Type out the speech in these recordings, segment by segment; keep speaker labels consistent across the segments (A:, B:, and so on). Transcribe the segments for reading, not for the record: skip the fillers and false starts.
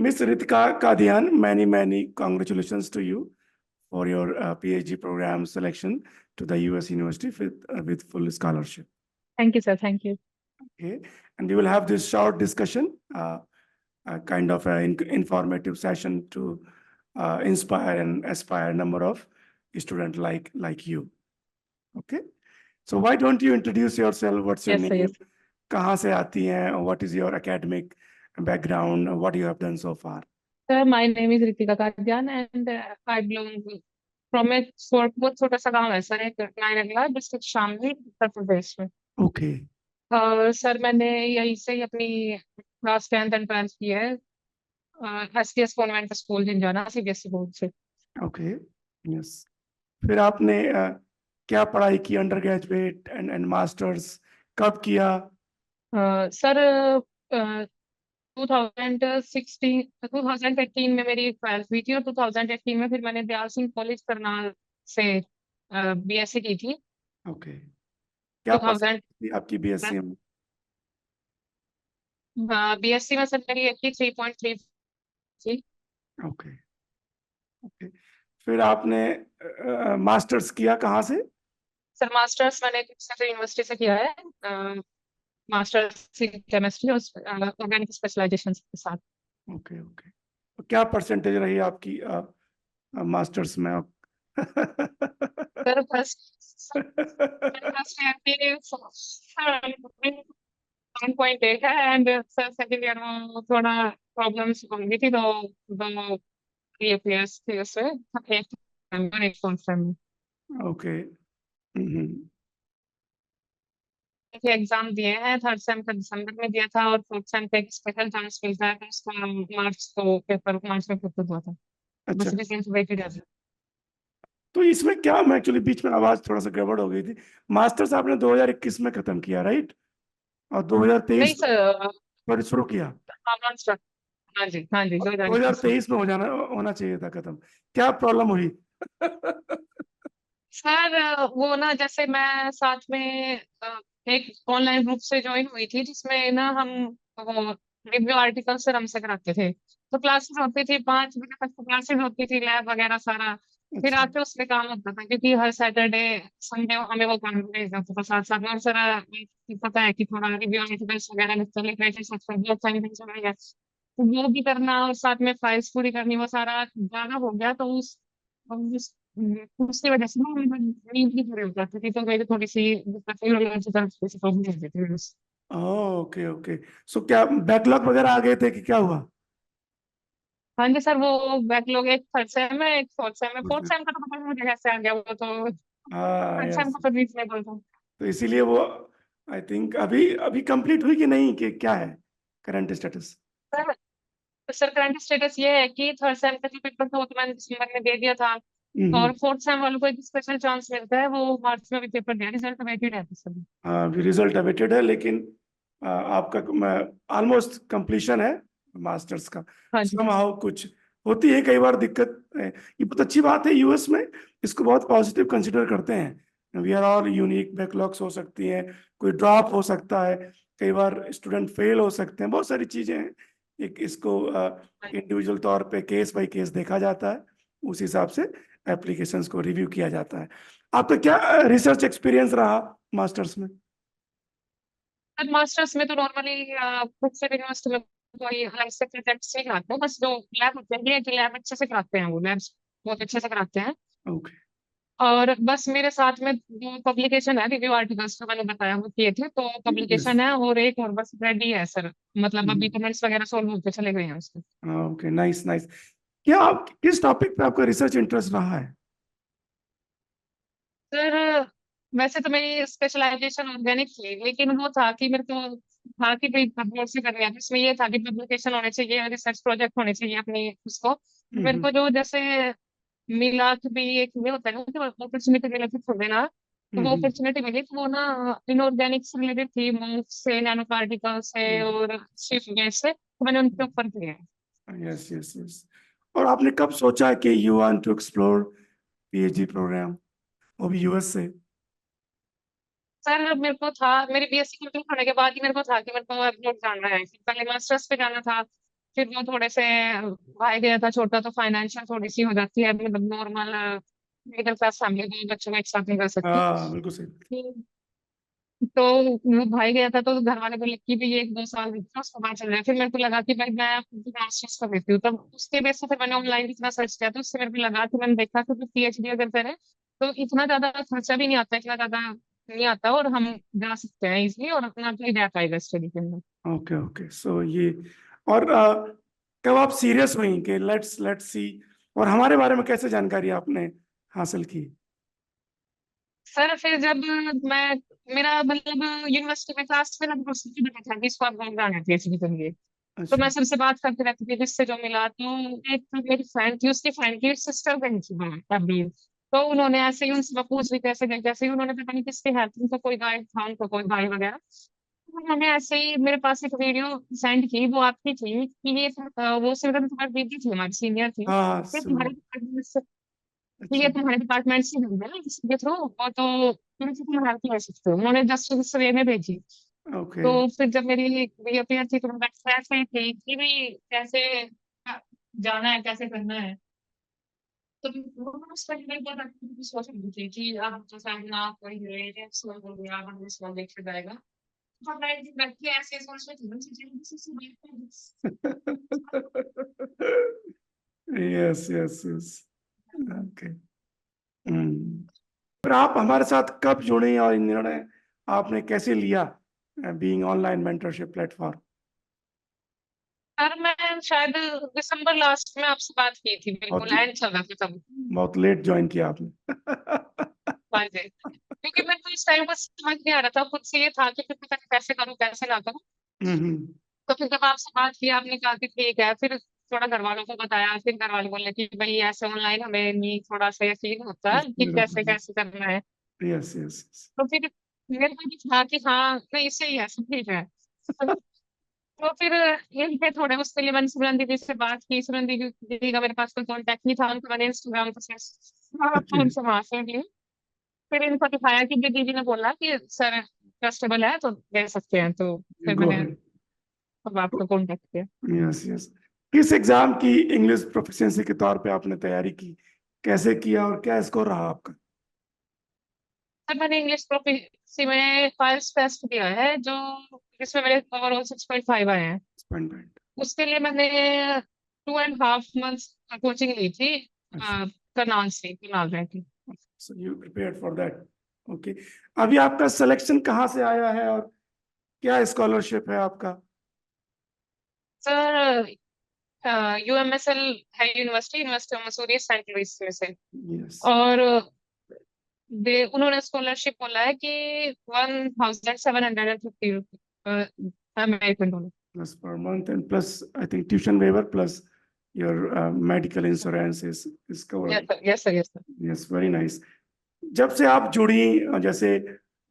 A: Miss Ritika Kadian, many congratulations to you for your PhD program selection to the US University with full scholarship.
B: Thank you, sir. Thank you.
A: Okay, and we will have this short discussion, kind of an informative session to inspire and aspire a number of students like you. Okay, so why don't you introduce yourself? What's your
B: Yes, sir.
A: name?
B: Yes.
A: कहाँ से आती हैं? What is your academic background? What you have done so far?
B: Sir, my name is Ritika Kadian and I belong from a बहुत छोटा सा गांव है sir, एक नायरगला डिस्ट्रिक्ट शामली उत्तर प्रदेश में।
A: Okay,
B: सर मैंने यहीं से ही अपनी क्लास 10th एंड 12th की है STS convent school Jhinjhana CBSE board से।
A: okay, yes. फिर आपने क्या पढ़ाई की? अंडर ग्रेजुएट एंड मास्टर्स कब किया?
B: सर 2018 में मेरी 12th हुई थी और 2018 में फिर मैंने दयाल सिंह कॉलेज करनाल से बीएससी की थी।
A: ओके, क्या
B: 2000
A: percent थी आपकी बीएससी में?
B: बीएससी में सर मेरी 83.3 थी।
A: ओके, ओके, फिर आपने मास्टर्स किया कहाँ से?
B: सर मास्टर्स मैंने सेंट्रल यूनिवर्सिटी से किया है, मास्टर्स इन केमिस्ट्री और ऑर्गेनिक स्पेशलाइजेशन के साथ।
A: ओके, ओके, तो क्या परसेंटेज रही आपकी मास्टर्स में?
B: सर फर्स्ट ईयर की 1.8 है एंड सर सेकंड ईयर में थोड़ा प्रॉब्लम्स हो गई थी तो दो ईपीएस थे उसमें एक नंबर एक कॉन्फर्म
A: ओके,
B: एग्जाम दिए हैं। थर्ड सेम का दिसंबर में दिया था और फोर्थ सेम का एक स्पेशल चांस मिलता है तो उसका मार्च में पेपर हुआ था।
A: अच्छा।
B: बस रिजल्ट वेटेड है।
A: तो इसमें क्या, मैं एक्चुअली बीच में आवाज थोड़ा सा गड़बड़ हो गई थी। मास्टर्स आपने 2021 में खत्म किया, राइट? और
B: नहीं
A: 2023
B: सर,
A: पर शुरू किया?
B: हाँ जी हाँ जी 2021 में।
A: 2023 में होना चाहिए था खत्म। क्या प्रॉब्लम हुई?
B: सर वो ना जैसे मैं साथ में एक ऑनलाइन ग्रुप से ज्वाइन हुई थी जिसमें ना हम वो रिव्यू आर्टिकल सर हमसे कराते थे तो क्लासेस होती थी 5 बजे तक, क्लासेस होती थी लैब वगैरह सारा। फिर
A: अच्छा,
B: आके उसमें काम होता था क्योंकि हर सैटरडे संडे हमें वो काम भेजना होता था साथ साथ में। और सर पता है कि थोड़ा रिव्यू आर्टिकल्स वगैरह लिटरेचर सेक्शन बहुत सारी things हो गई है तो वो भी करना और साथ में फाइल्स पूरी करनी, वो सारा ज्यादा हो गया तो उसकी वजह से ना मेरी नींद भी पूरी हो जाती थी तो मेरी थोड़ी सी प्रॉब्लम हो जाती थी।
A: Okay, okay. सो क्या बैकलॉग वगैरह आ गए थे कि क्या हुआ?
B: हाँ जी सर, वो बैकलॉग एक थर्ड सेम है एक फोर्थ सेम है। फोर्थ
A: हाँ,
B: सेम का तो पता नहीं मुझे कैसे आ गया, वो तो थर्ड सेम
A: यस।
B: का तो रीजनेबल था।
A: तो इसीलिए वो, आई थिंक अभी अभी कंप्लीट हुई कि नहीं, कि क्या है current status?
B: Sir sir current status ये है कि थर्ड सेम का जो पेपर था वो तो मैंने दिसंबर में दे दिया था और फोर्थ सेम वालों को एक स्पेशल चांस मिलता है, वो मार्च में भी पेपर दिया। रिजल्ट वेटेड है सर।
A: अभी रिजल्ट अवेटेड है, लेकिन आपका ऑलमोस्ट कंप्लीशन है मास्टर्स का।
B: हाँ जी
A: समहाउ कुछ होती है कई बार दिक्कत ये बहुत अच्छी बात है यूएस में, इसको बहुत पॉजिटिव कंसिडर करते हैं। We are all unique, backlogs हो सकती हैं, कोई ड्रॉप हो सकता है, कई बार स्टूडेंट फेल हो सकते हैं, बहुत सारी चीजें हैं। एक इसको इंडिविजुअल तौर पे केस बाय केस देखा जाता है, उस हिसाब से एप्लीकेशंस को रिव्यू किया जाता है। आपका क्या रिसर्च एक्सपीरियंस रहा मास्टर्स में?
B: सर मास्टर्स में तो नॉर्मली खुद से यूनिवर्सिटी में कोई अलग से प्रोजेक्ट से कराते हैं, बस जो लैब होते हैं कि लैब अच्छे से कराते हैं, वो लैब्स बहुत अच्छे से कराते हैं।
A: ओके,
B: और बस मेरे साथ में जो पब्लिकेशन है रिव्यू आर्टिकल्स जो मैंने बताया वो किए थे तो
A: यस,
B: पब्लिकेशन है और एक और बस रेडी है सर, मतलब अभी कमेंट्स वगैरह सॉल्व होते चले गए हैं उसके।
A: Okay, nice, nice. क्या आप किस टॉपिक पे आपका रिसर्च इंटरेस्ट रहा है?
B: सर वैसे तो मेरी स्पेशलाइजेशन ऑर्गेनिक थी लेकिन वो था कि मेरे को था कि भाई बोर्ड से करनी है तो इसमें ये था कि पब्लिकेशन होने चाहिए, रिसर्च प्रोजेक्ट होने चाहिए अपनी उसको। मेरे
A: हम्म,
B: को जो जैसे मिला कि भाई एक ये होता है ना कि अपॉर्चुनिटी मिला थी थोड़े ना, तो वो
A: हम्म,
B: अपॉर्चुनिटी मिली तो वो ना इनऑर्गेनिक से रिलेटेड थी, मूव से, नैनो पार्टिकल से और शिफ्ट गैस से, तो मैंने उनके ऊपर किया है।
A: Yes, yes, yes. और आपने कब सोचा कि you want to explore PhD program, वो भी यूएस से?
B: सर मेरे को था मेरी बीएससी कंप्लीट होने के बाद ही मेरे को था कि मेरे को अब्रॉड जाना है, पहले मास्टर्स पे जाना था फिर वो थोड़े से भाई गया था छोटा, तो फाइनेंशियल थोड़ी सी हो जाती है, मतलब नॉर्मल मिडिल क्लास फैमिली में बच्चों को एक साथ नहीं कर सकती।
A: हाँ बिल्कुल सही।
B: तो वो भाई गया था, तो घर वाले बोले कि भाई 1-2 साल रुको, उसके बाद चल रहा है। फिर मेरे को लगा कि भाई मैं मास्टर्स कर लेती हूँ, तब उसके बेस पे फिर मैंने ऑनलाइन इतना सर्च किया, तो उससे मेरे को लगा कि मैंने देखा कि PhD अगर करें तो इतना ज्यादा खर्चा भी नहीं आता, इतना ज्यादा नहीं आता, और हम जा सकते हैं इजिली, और अपना कोई जा पाएगा स्टडी के अंदर।
A: ओके ओके, सो ये, और कब आप सीरियस हुई कि लेट्स लेट्स सी, और हमारे बारे में कैसे जानकारी आपने हासिल की?
B: सर फिर जब मैं, मेरा मतलब यूनिवर्सिटी में क्लास में लगभग सबसे बता था कि इसको आप जाना PhD के लिए। तो
A: अच्छा।
B: मैं सबसे बात करते रहती थी, जिससे जो मिला, तो एक तो मेरी फ्रेंड थी, उसकी फ्रेंड की सिस्टर गई थी वहाँ तबलीग। तो उन्होंने ऐसे ही उनसे पूछ रही, कैसे गई कैसे ही, उन्होंने पता नहीं किसके हेल्प, उनका कोई गाइड था, उनका कोई भाई वगैरह। तो उन्होंने ऐसे ही मेरे पास एक वीडियो सेंड की, वो आपकी थी कि ये वो सिमरन तुम्हारी दीदी थी, हमारी सीनियर थी,
A: हाँ हाँ
B: ये तुम्हारे
A: सुन।
B: department से,
A: अच्छा।
B: ये तुम्हारे डिपार्टमेंट से गई है ना इसके थ्रू, और तो तुम हेल्प कर सकते हो, उन्होंने जस्ट वे में भेजी।
A: ओके।
B: तो फिर जब मेरी रीअपियर थी, तो मैं ऐसे ही थी कि भी कैसे जाना है, कैसे करना है। तो वो उस टाइम में बहुत अच्छी सोच रही थी कि अब जैसे अपना कोई रिलेटिव्स हो गया, हम उसको लेके जाएगा। तो मैं बैठ के ऐसे सोच रही थी ना, चीजें किसी से
A: यस यस यस। ओके। हम्म। फिर आप हमारे साथ कब जुड़े और इन निर्णय आपने कैसे लिया, being online mentorship platform?
B: Sir मैं शायद दिसंबर लास्ट में आपसे बात की थी, बिल्कुल
A: बहुत
B: एंड चल रहा था तब।
A: बहुत लेट ज्वाइन किया आपने।
B: हाँ जी, क्योंकि मेरे को इस टाइम पर समझ नहीं आ रहा था खुद से, ये था कि फिर पता नहीं कैसे करूँ कैसे ना करूँ।
A: हम्म।
B: तो फिर जब आपसे बात की, आपने कहा कि ठीक है, फिर थोड़ा घर वालों को बताया, फिर घर वाले बोले कि भाई ऐसे ऑनलाइन हमें नहीं, थोड़ा सा ये फील होता है कि कैसे कैसे करना है।
A: Yes yes.
B: तो फिर मेरे को भी था कि हाँ नहीं सही है, सब ठीक है। तो फिर यही पे थोड़े उसके लिए मैंने सिमरन दीदी से बात की, सिमरन दीदी का मेरे पास कोई कॉन्टेक्ट नहीं था, उनको मैंने इंस्टाग्राम पर
A: ओके।
B: उनसे वहां से ली। फिर इनको दिखाया कि दीदी ने बोला कि सर ट्रस्टेबल है तो दे सकते हैं, तो फिर
A: गो
B: मैंने
A: अहेड।
B: अब आपको कॉन्टेक्ट किया।
A: Yes yes. किस एग्जाम की इंग्लिश प्रोफिशिएंसी के तौर पे आपने तैयारी की, कैसे किया और क्या स्कोर रहा आपका?
B: सर मैंने इंग्लिश प्रोफिशिएंसी में फाइल्स टेस्ट दिया है, जो जिसमें मेरे ओवरऑल 6.5 आए हैं।
A: पॉइंट।
B: उसके लिए मैंने 2.5 मंथ्स कोचिंग ली थी,
A: अच्छा।
B: करनाल रह के।
A: So you prepared for that. Okay. अभी आपका सिलेक्शन कहाँ से आया है और क्या स्कॉलरशिप है आपका?
B: सर UMSL है, university university of Missouri Saint Louis में से।
A: यस।
B: और उन्होंने स्कॉलरशिप बोला है कि 1750 American dollar.
A: Plus per month and plus I think tuition waiver plus your medical insurance is
B: yes
A: covered.
B: Sir, yes sir, yes sir.
A: Yes, very nice. जब से आप जुड़ी, जैसे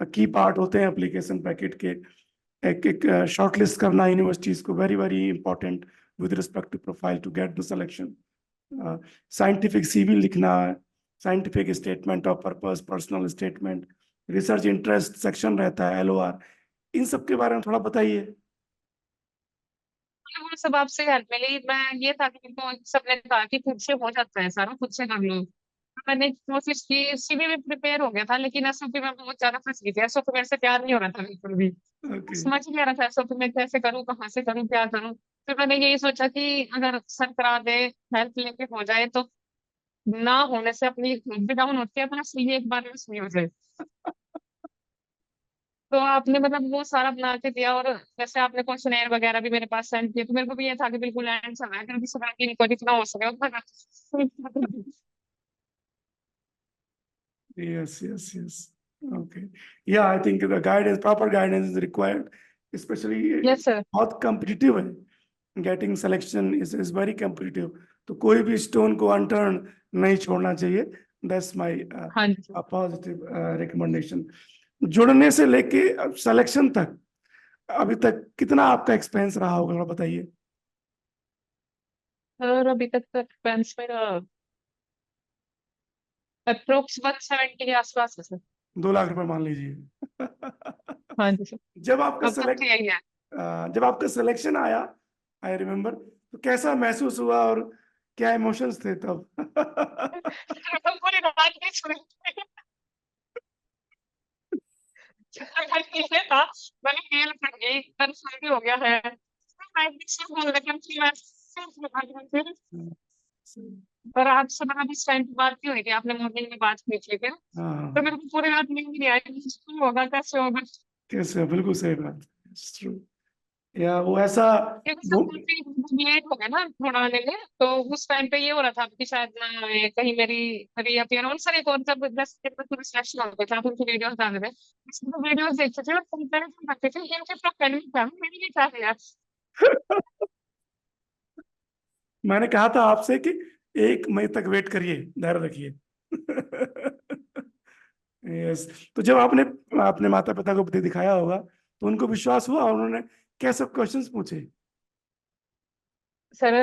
A: की पार्ट होते हैं एप्लीकेशन पैकेट के, एक एक शॉर्टलिस्ट करना यूनिवर्सिटीज को very very important with respect to profile to get the selection. Scientific CV लिखना, scientific statement of purpose, personal statement, research interest section रहता है, LOR, इन सब के बारे में थोड़ा बताइए।
B: वो सब आपसे हेल्प मिली, मैं ये था कि मेरे सबने कहा कि खुद से हो जाता है सारा, खुद से कर लो। तो मैंने कोशिश की, सीवी भी प्रिपेयर हो गया था, लेकिन एसओपी में बहुत ज्यादा फंस गई थी, एसओपी मेरे से तैयार नहीं हो रहा था बिल्कुल भी।
A: ओके।
B: समझ नहीं आ रहा था एसओपी में कैसे करूँ, कहाँ से करूँ, क्या करूँ। फिर मैंने यही सोचा कि अगर सर करा दे, हेल्प लेके हो जाए, तो ना होने से अपनी खुद भी डाउन होती है, अपना सीवी एक बार में सही हो जाए। तो आपने मतलब वो सारा बना के दिया, और जैसे आपने क्वेश्चनेयर वगैरह भी मेरे पास सेंड किए, तो मेरे को भी ये था कि बिल्कुल एंड समय है, क्योंकि समय की रिकॉर्ड जितना हो सके उतना कर।
A: Yes, yes, yes. Okay. Yeah, I think the guidance, proper guidance is required, especially
B: yes sir.
A: बहुत competitive है. Getting selection is very competitive. तो कोई भी stone को unturned नहीं छोड़ना चाहिए. That's my
B: हाँ जी।
A: positive recommendation. जुड़ने से लेके सिलेक्शन तक अभी तक कितना आपका एक्सपेंस रहा होगा, थोड़ा बताइए।
B: सर अभी तक एक्सपेंस मेरा अप्रोक्स 170 के आसपास है सर।
A: 2 लाख रुपए मान लीजिए।
B: हाँ जी सर।
A: जब आपका
B: अब तक तो
A: सेलेक्ट
B: यही है।
A: जब आपका सिलेक्शन आया, आई रिमेम्बर, तो कैसा महसूस हुआ और क्या इमोशंस थे तब?
B: तो पूरी रात नहीं सोई थी। मैं ये था, मैंने मेल पढ़ गई, कंफर्म भी हो गया है। तो मैं भी सिर्फ बोल रही थी, मैं सिर्फ भाग रही थी। पर आपसे मतलब इस टाइम पे बात नहीं हुई थी, आपने मॉर्निंग में बात की थी क्या? तो
A: हाँ,
B: मेरे को पूरी रात नींद नहीं आई कि क्यों होगा, कैसे होगा।
A: कैसे, बिल्कुल सही बात। ट्रू। या वो ऐसा
B: क्योंकि
A: वो,
B: सब काफी लेट हो गया ना थोड़ा आने में, तो उस टाइम पे ये हो रहा था कि शायद ना कहीं मेरी रीअपियर और सर एक और जब जैसे पूरे सिलेक्शन हो गए थे, आप उनकी वीडियोस डाल रहे थे, इसमें वीडियोस देखते थे और कंपैरिजन करते थे, इनके प्रोफाइल में क्या है, मेरी भी क्या है यार।
A: मैंने कहा था आपसे कि 1 मई तक वेट करिए, धैर्य रखिए। यस। तो जब आपने अपने माता पिता को दिखाया होगा तो उनको विश्वास हुआ, और उन्होंने क्या सब क्वेश्चंस पूछे?
B: सर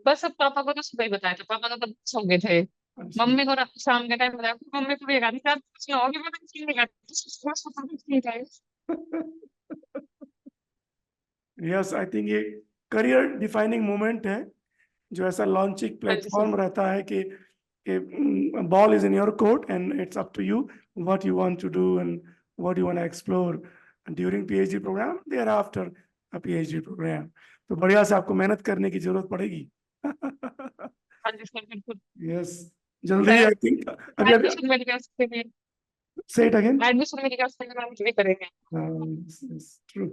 B: बस अब पापा को तो सुबह ही बताया था, पापा तो तब सो गए थे।
A: अच्छा।
B: मम्मी को शाम के टाइम बताया, मम्मी को भी कहा था कुछ ना होगी, मैं कुछ नहीं कहती।
A: यस, आई थिंक ये करियर डिफाइनिंग मोमेंट है, जो ऐसा लॉन्चिंग
B: हाँ जी सर।
A: प्लेटफॉर्म रहता है कि ball is in your court and it's up to you what you want to do and what you want to explore during PhD program, thereafter a PhD program. तो बढ़िया से आपको मेहनत करने की जरूरत पड़ेगी।
B: हाँ जी सर बिल्कुल।
A: यस, जल्दी
B: सर
A: आई थिंक। अभी अभी
B: एडमिशन मेरे पास के लिए,
A: से इट अगेन।
B: एडमिशन मेरे पास के लिए हम भी करेंगे।
A: ट्रू।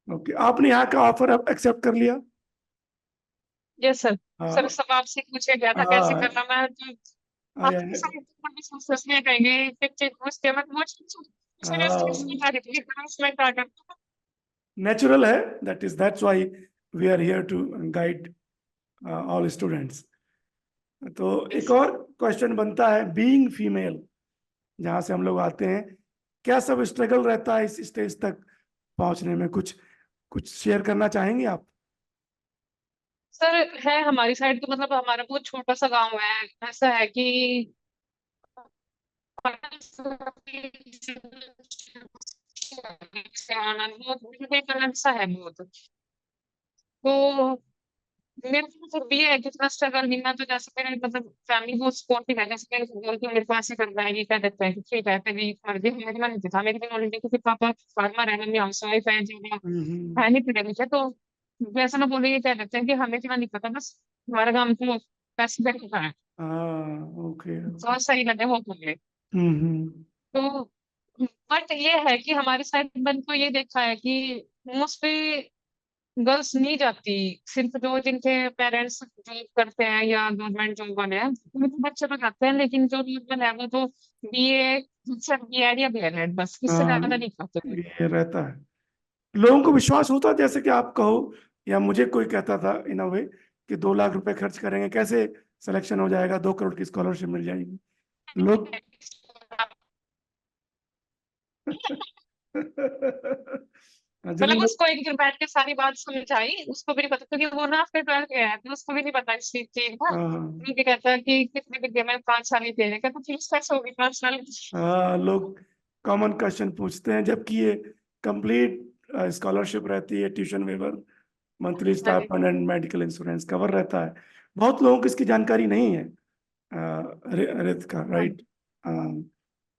A: ओके, आपने यहाँ का ऑफर एक्सेप्ट कर लिया?
B: Yes sir. सर
A: हाँ।
B: सब आपसे पूछा गया था कैसे
A: हाँ,
B: करना, मैं तो आपके साथ भी सोचने कहेंगे एक चीज पूछते, मैं वो सीरियसली
A: हाँ,
B: बता रही थी कि मैं क्या करता।
A: नेचुरल है। That's why we are here to guide all students. तो एक
B: यस।
A: और क्वेश्चन बनता है, बीइंग फीमेल, जहां से हम लोग आते हैं, क्या सब स्ट्रगल रहता है इस स्टेज तक पहुंचने में? कुछ कुछ शेयर करना चाहेंगे आप?
B: सर है हमारी साइड तो मतलब हमारा बहुत छोटा सा गांव है, ऐसा है कि से आना बहुत एक अलग सा है बहुत। तो मेरे को फिर भी है कि इतना स्ट्रगल नहीं, मैं तो जैसे मेरे मतलब फैमिली बहुत सपोर्टिव है, जैसे मेरे को बोलती है मेरे पास ही करना है, ये कह देते हैं कि ठीक है तेरी मर्जी, मेरी मन नहीं था, मेरी भी नॉलेज क्योंकि पापा फार्मर है, मम्मी हाउस वाइफ है, ज्यादा
A: हम्म।
B: है नहीं पढ़े लिखे, तो वैसे मैं बोले ये कह देते हैं कि हमें इतना नहीं पता, बस हमारा काम तो पैसे देने का है,
A: हाँ, ओके ओके।
B: जो सही लगे वो कर ले।
A: हम्म।
B: तो बट ये है कि हमारे साइड मैंने तो ये देखा है कि मोस्टली गर्ल्स नहीं जाती, सिर्फ जो जिनके पेरेंट्स जॉब करते हैं या गवर्नमेंट जॉब वाले हैं उनके तो बच्चे तो जाते हैं, लेकिन जो नॉर्मल है वो तो बीए, बीएड या बीएलएड, बस इससे
A: हाँ,
B: ज्यादा नहीं खाते।
A: ये रहता है। लोगों को विश्वास होता है, जैसे कि आप कहो या मुझे कोई कहता था इन अ वे कि 2 लाख रुपए खर्च करेंगे कैसे सिलेक्शन हो जाएगा, 2 करोड़ की स्कॉलरशिप मिल जाएगी। लोग जब
B: मतलब
A: लोग,
B: उसको एक दिन बैठ के सारी बात समझाई, उसको भी नहीं पता क्योंकि वो ना आफ्टर 12 गया है, तो उसको भी नहीं पता इस चीज का।
A: हाँ,
B: मुझे कहता है कि कितने विद्या में 5 साल ही दे, कहता फीस कैसे होगी 5 साल की?
A: हाँ, लोग कॉमन क्वेश्चन पूछते हैं, जबकि ये कंप्लीट स्कॉलरशिप रहती है, ट्यूशन वेवर, मंथली
B: हाँ जी।
A: Stipend and medical insurance cover रहता है। बहुत लोगों को इसकी जानकारी नहीं है। रित का,
B: हाँ।
A: राइट?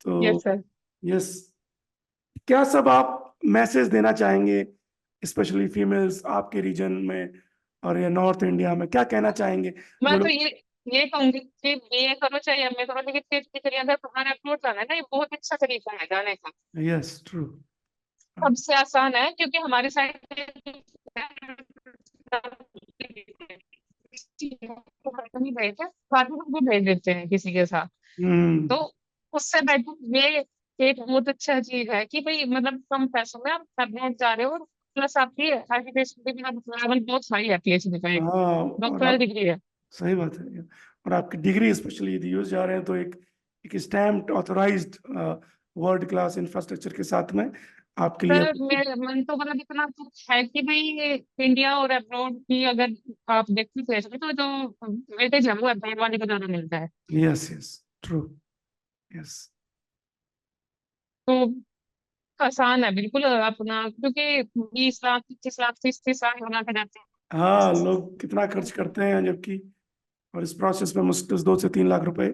A: तो
B: यस सर।
A: यस, क्या सब आप मैसेज देना चाहेंगे, स्पेशली फीमेल्स आपके रीजन में और या नॉर्थ इंडिया में, क्या कहना चाहेंगे जो
B: मैं तो
A: लोग?
B: ये कहूंगी कि बीए करो चाहे एमए करो, लेकिन पीएचडी करिए, अगर बाहर अप्रोच जाना है ना, ये बहुत अच्छा तरीका है जाने का।
A: Yes, true.
B: सबसे आसान है क्योंकि हमारे साइड नहीं भेजते, बाकी को भेज देते हैं किसी के साथ।
A: हम्म।
B: तो उससे बेटर ये एक बहुत अच्छा चीज है कि भाई मतलब कम पैसों में आप अब्रॉड जा रहे हो, प्लस आपकी एजुकेशन भी लेवल बहुत हाई है, पीएचडी का एक
A: हाँ, और
B: डॉक्टरल
A: आप,
B: डिग्री है।
A: सही बात है। और आपकी डिग्री स्पेशली यदि यूएस जा रहे हैं तो एक एक stamped authorized world class infrastructure के साथ में आपके लिए।
B: सर मेरे मन तो मतलब इतना कुछ है कि भाई इंडिया और अब्रॉड की अगर आप देखते थे तो जो वेटेज है वो अब्रॉड वाले को ज्यादा मिलता है।
A: Yes yes, true. यस।
B: तो आसान है बिल्कुल अपना, क्योंकि 20 लाख 25 लाख 30 30 लाख बना के जाते हैं,
A: हाँ, लोग कितना खर्च करते हैं, जबकि और इस प्रोसेस में मुश्किल से 2 से 3 लाख रुपए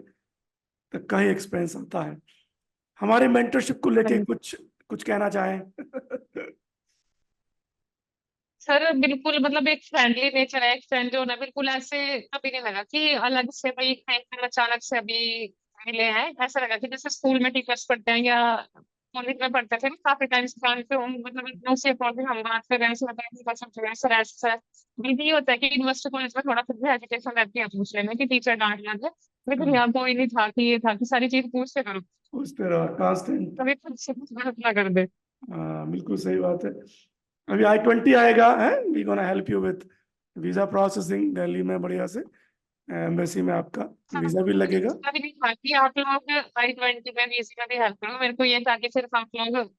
A: तक का ही एक्सपेंस आता है। हमारे मेंटरशिप को लेके कुछ कुछ कहना चाहें?
B: सर बिल्कुल, मतलब एक फ्रेंडली नेचर है, एक फ्रेंड जो है ना, बिल्कुल ऐसे कभी नहीं लगा कि अलग से भाई कहीं अचानक से अभी मिले हैं। ऐसा लगा कि जैसे स्कूल में टीचर्स पढ़ते हैं या कॉलेज में पढ़ते थे ना, काफी टाइम से जानते हो, मतलब एकदम से प्रॉब्लम हम बात कर रहे हैं, ऐसा लगता है कि बस हम जो है सर ऐसा बिल्कुल ये होता है कि यूनिवर्सिटी कॉलेज में थोड़ा फिर भी हेजिटेशन रहती है पूछ लेने की, टीचर डांट ना दे, लेकिन यहाँ कोई नहीं था कि ये था कि सारी चीज पूछते करो,
A: उस तरह कांस्टेंट।
B: कभी खुद से कुछ गलत ना कर दे।
A: बिल्कुल सही बात है। अभी I-20 आएगा है, we gonna help you with visa processing Delhi में, बढ़िया से एम्बेसी में आपका
B: हाँ,
A: वीजा भी लगेगा।
B: इसका भी नहीं था कि आप लोग I-20 में भी इसी का भी हेल्प करो, मेरे को ये था कि सिर्फ आप लोग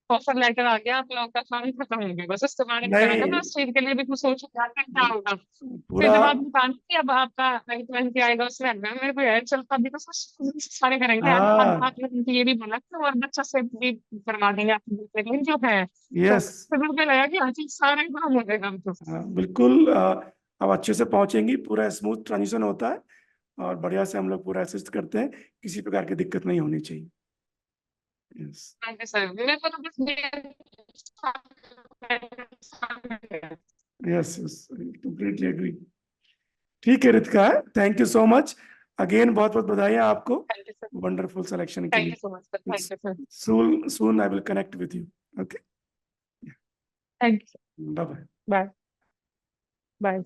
B: ऑफर लेटर आ गया, आप लोगों का काम खत्म हो गया, बस उसके बारे में कहना था। मैं
A: नहीं,
B: उस चीज के लिए भी कुछ सोच रहा था क्या होगा। फिर
A: पूरा।
B: जब आपने कहा कि अब आपका I-20 आएगा उसमें आएगा, मेरे को यार चल अभी तो कुछ सारे करेंगे यार,
A: हाँ,
B: आपने ये भी बोला कि और बच्चा से भी करवा देंगे आपके दूसरे दिन जो है, तो
A: यस।
B: फिर मेरे को लगा कि हाँ चीज सारे काम हो जाएगा अब तो।
A: बिल्कुल, अब अच्छे से पहुंचेंगी, पूरा स्मूथ ट्रांजिशन होता है और बढ़िया से हम लोग पूरा असिस्ट करते हैं, किसी प्रकार की दिक्कत नहीं होनी चाहिए। यस,
B: थैंक यू सर, मेरे को तो बस
A: यस, यस, कंप्लीटली एग्री। ठीक है Ritika, thank you so much again, बहुत बहुत बधाई आपको
B: thank you sir,
A: wonderful selection के
B: थैंक यू
A: लिए।
B: So much sir, thank you sir,
A: soon soon I will connect with you. Okay,
B: thank you,
A: bye bye.
B: Bye bye.